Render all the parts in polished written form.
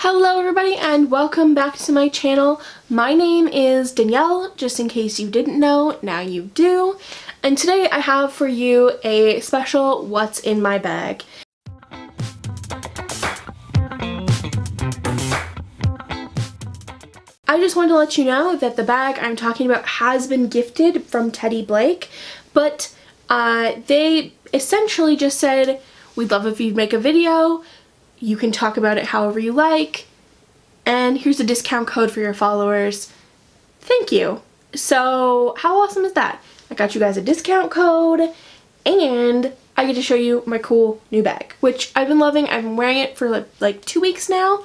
Hello everybody and welcome back to my channel. My name is Danielle, just in case you didn't know, now you do. And today I have for you a special what's in my bag. I just wanted to let you know that the bag I'm talking about has been gifted from Teddy Blake, but they essentially just said, we'd love if you'd make a video. You can talk about it however you like, and here's a discount code for your followers. Thank you. So how awesome is that? I got you guys a discount code, and I get to show you my cool new bag, which I've been loving. I've been wearing it for like 2 weeks now,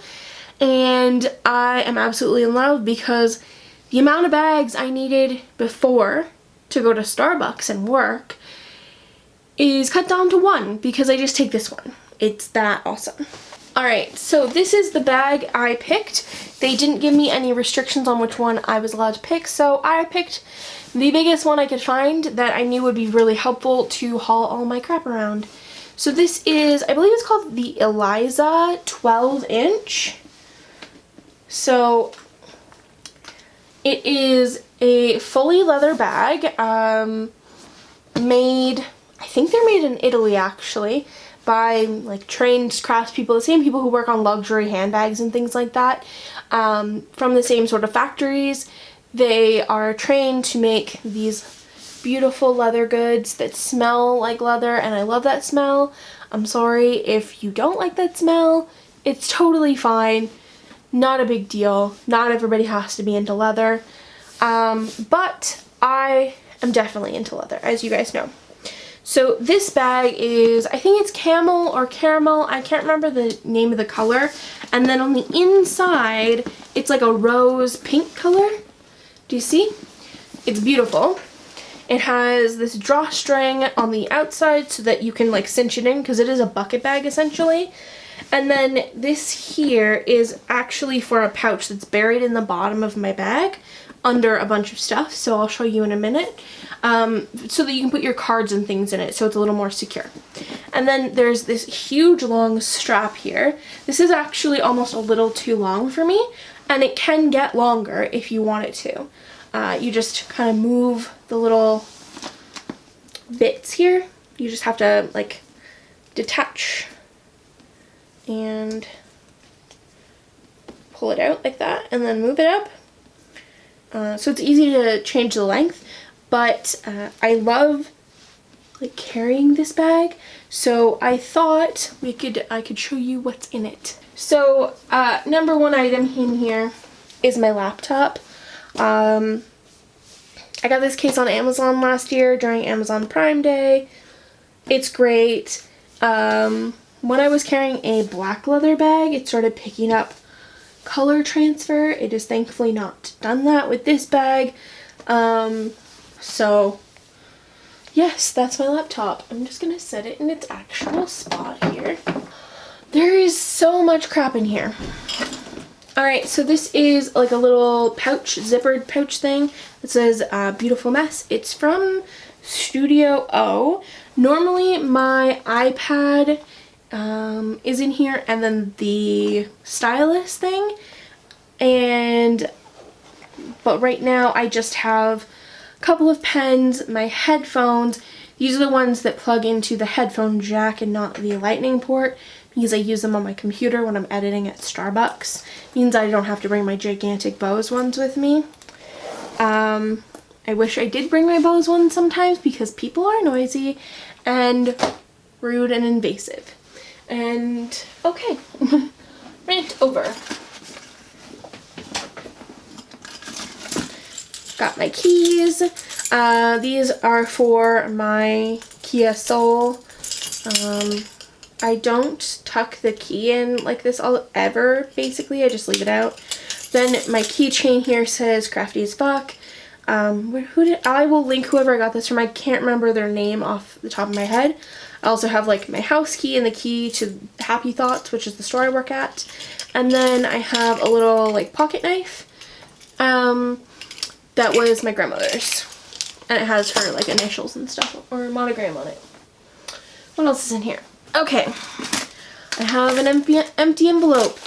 and I am absolutely in love because the amount of bags I needed before to go to Starbucks and work is cut down to one because I just take this one. It's that awesome. Alright, so this is the bag I picked. They didn't give me any restrictions on which one I was allowed to pick, so I picked the biggest one I could find that I knew would be really helpful to haul all my crap around. So this is, I believe it's called the Eliza 12-inch. So it is a fully leather bag, made, I think they're made in Italy actually, by like trained craftspeople, the same people who work on luxury handbags and things like that, from the same sort of factories. They are trained to make these beautiful leather goods that smell like leather, and I love that smell. I'm sorry if you don't like that smell. It's totally fine. Not a big deal. Not everybody has to be into leather. But I am definitely into leather, as you guys know. So this bag is, I think it's camel or caramel, I can't remember the name of the color. And then on the inside, it's like a rose pink color. Do you see? It's beautiful. It has this drawstring on the outside so that you can like cinch it in because it is a bucket bag essentially. And then this here is actually for a pouch that's buried in the bottom of my bag under a bunch of stuff, so I'll show you in a minute, so that you can put your cards and things in it so it's a little more secure. And then there's this huge long strap here. This is actually almost a little too long for me, and it can get longer if you want it to. You just kind of move the little bits here. You just have to like detach and pull it out like that and then move it up. So it's easy to change the length, but I love like carrying this bag, so I thought I could show you what's in it. So number one item in here is my laptop. I got this case on Amazon last year during Amazon Prime Day. It's great. When I was carrying a black leather bag, it started picking up color transfer. It is thankfully not done that with this bag. So yes, that's my laptop. I'm just gonna set it in its actual spot here. There is so much crap in here. Alright, so this is like a little pouch, zippered pouch thing. It says Beautiful Mess. It's from Studio O. Normally my iPad is in here, and then the stylus thing, but right now I just have a couple of pens, my headphones. These are the ones that plug into the headphone jack and not the lightning port, because I use them on my computer when I'm editing at Starbucks. Means I don't have to bring my gigantic Bose ones with me. I wish I did bring my Bose ones sometimes because people are noisy and rude and invasive. And okay, rant over. Got my keys. These are for my Kia Soul. I don't tuck the key in like this ever, basically. I just leave it out. Then my keychain here says crafty as fuck. I will link whoever I got this from. I can't remember their name off the top of my head. I also have like my house key and the key to Happy Thoughts, which is the store I work at. And then I have a little like pocket knife that was my grandmother's, and it has her like initials and stuff or monogram on it. What else is in here? Okay, I have an empty envelope.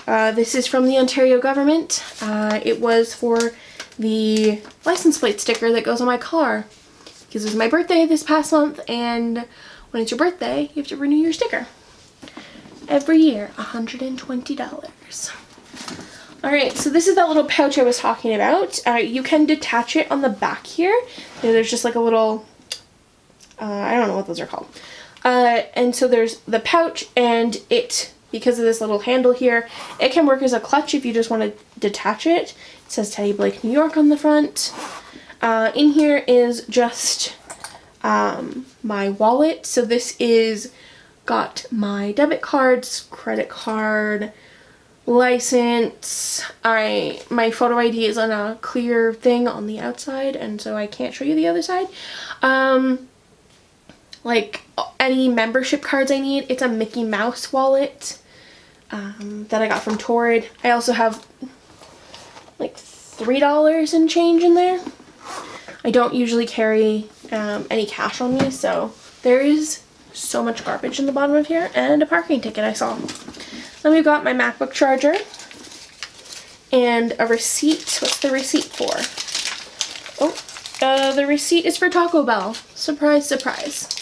This is from the Ontario government. It was for the license plate sticker that goes on my car, because it was my birthday this past month, and when it's your birthday, you have to renew your sticker. Every year, $120. Alright, so this is that little pouch I was talking about. You can detach it on the back here. There's just like a little, I don't know what those are called. And so there's the pouch, and it, because of this little handle here, it can work as a clutch if you just want to detach it. It says Teddy Blake New York on the front. In here is just my wallet. So this is got my debit cards, credit card, license. My photo ID is on a clear thing on the outside, and so I can't show you the other side. Like any membership cards I need. It's a Mickey Mouse wallet that I got from Torrid. I also have like $3 and change in there. I don't usually carry any cash on me, so there is so much garbage in the bottom of here, and a parking ticket I saw. Then we've got my MacBook charger and a receipt. What's the receipt for? Oh, the receipt is for Taco Bell. Surprise, surprise.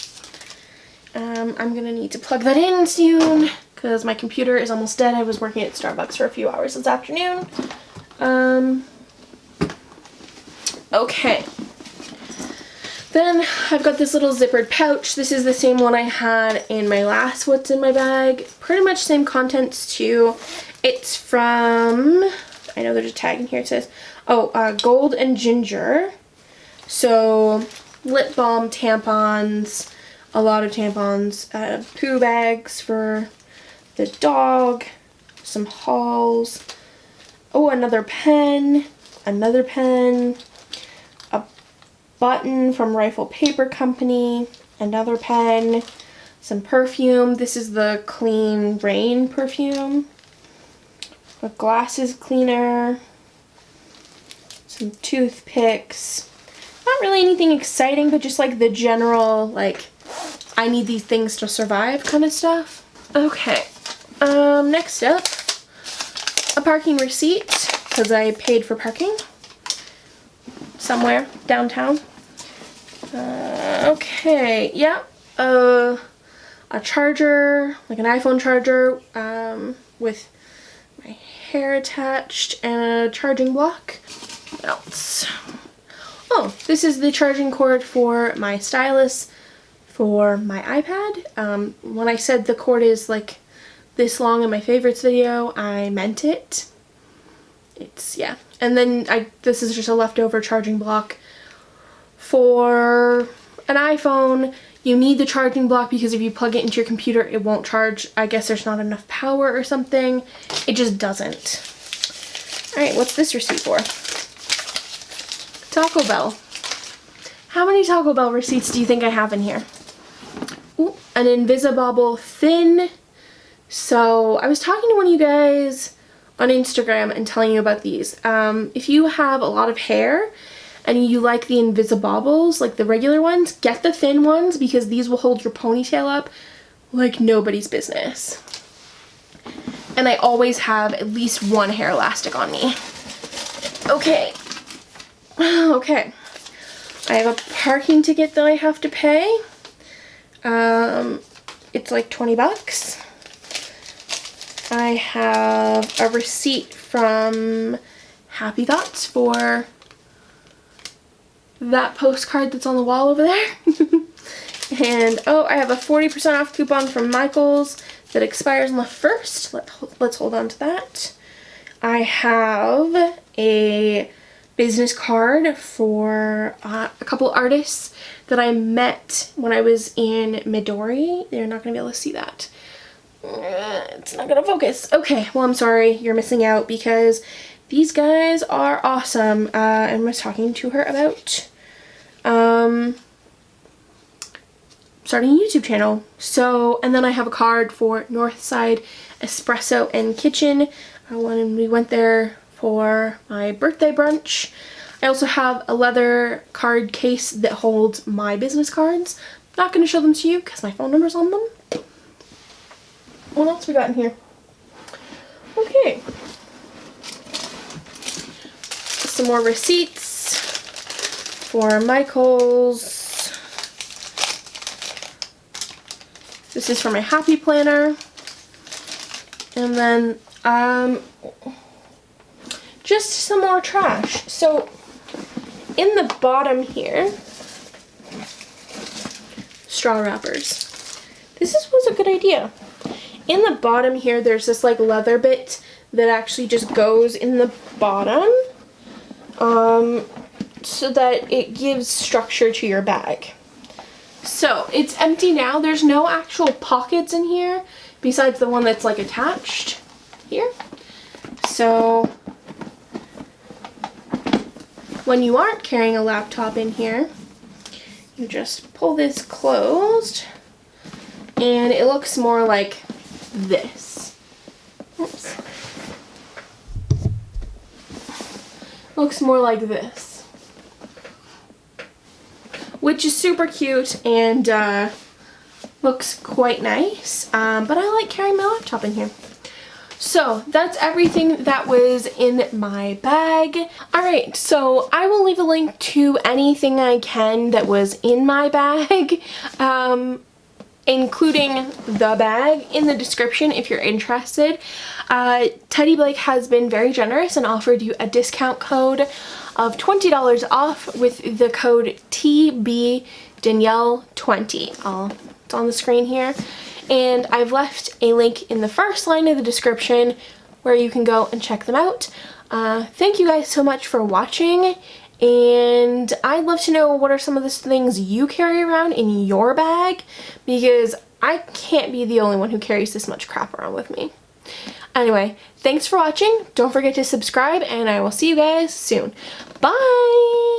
I'm gonna need to plug that in soon because my computer is almost dead. I was working at Starbucks for a few hours this afternoon. Okay. Then I've got this little zippered pouch. This is the same one I had in my last What's in My Bag. Pretty much same contents too. It's from, I know there's a tag in here, it says, Gold and Ginger. So lip balm, tampons, a lot of tampons, poo bags for the dog, some hauls. Oh, another pen, a button from Rifle Paper Company, another pen, some perfume. This is the Clean Rain perfume. A glasses cleaner, some toothpicks. Not really anything exciting, but just like the general, like, I need these things to survive kind of stuff. Okay, next up, a parking receipt, because I paid for parking somewhere downtown. Okay, yeah, a charger, like an iPhone charger, with my hair attached, and a charging block. What else? Oh, this is the charging cord for my stylus for my iPad. When I said the cord is like this long in my favorites video, I meant it. It's, yeah. And then this is just a leftover charging block for an iPhone. You need the charging block because if you plug it into your computer, it won't charge. I guess there's not enough power or something. It just doesn't. Alright, what's this receipt for? Taco Bell. How many Taco Bell receipts do you think I have in here? Ooh, an Invisibobble thin. So I was talking to one of you guys on Instagram and telling you about these. If you have a lot of hair and you like the Invisibobbles, like the regular ones, get the thin ones because these will hold your ponytail up like nobody's business. And I always have at least one hair elastic on me. Okay. Okay. I have a parking ticket that I have to pay. It's like 20 bucks. I have a receipt from Happy Thoughts for that postcard that's on the wall over there. And, oh, I have a 40% off coupon from Michael's that expires on the 1st. Let's hold on to that. I have a business card for a couple artists that I met when I was in Midori. They're not going to be able to see that. It's not going to focus. Okay, well, I'm sorry. You're missing out because these guys are awesome. I was talking to her about starting a YouTube channel. So, and then I have a card for Northside Espresso and Kitchen when we went there for my birthday brunch. I also have a leather card case that holds my business cards. Not going to show them to you because my phone number's on them. What else we got in here? Okay. Some more receipts for Michael's. This is for my Happy Planner. And then just some more trash. So in the bottom here, straw wrappers. This was a good idea. In the bottom here, there's this like leather bit that actually just goes in the bottom so that it gives structure to your bag. So it's empty now. There's no actual pockets in here besides the one that's like attached here. So when you aren't carrying a laptop in here, you just pull this closed and it looks more like this. Oops. Looks more like this, which is super cute and looks quite nice, but I like carrying my laptop in here. So that's everything that was in my bag. Alright, so I will leave a link to anything I can that was in my bag, including the bag, in the description if you're interested. Teddy Blake has been very generous and offered you a discount code of $20 off with the code TBDanielle20. It's on the screen here. And I've left a link in the first line of the description where you can go and check them out. Thank you guys so much for watching, and I'd love to know what are some of the things you carry around in your bag, because I can't be the only one who carries this much crap around with me. Anyway, thanks for watching. Don't forget to subscribe, and I will see you guys soon. Bye!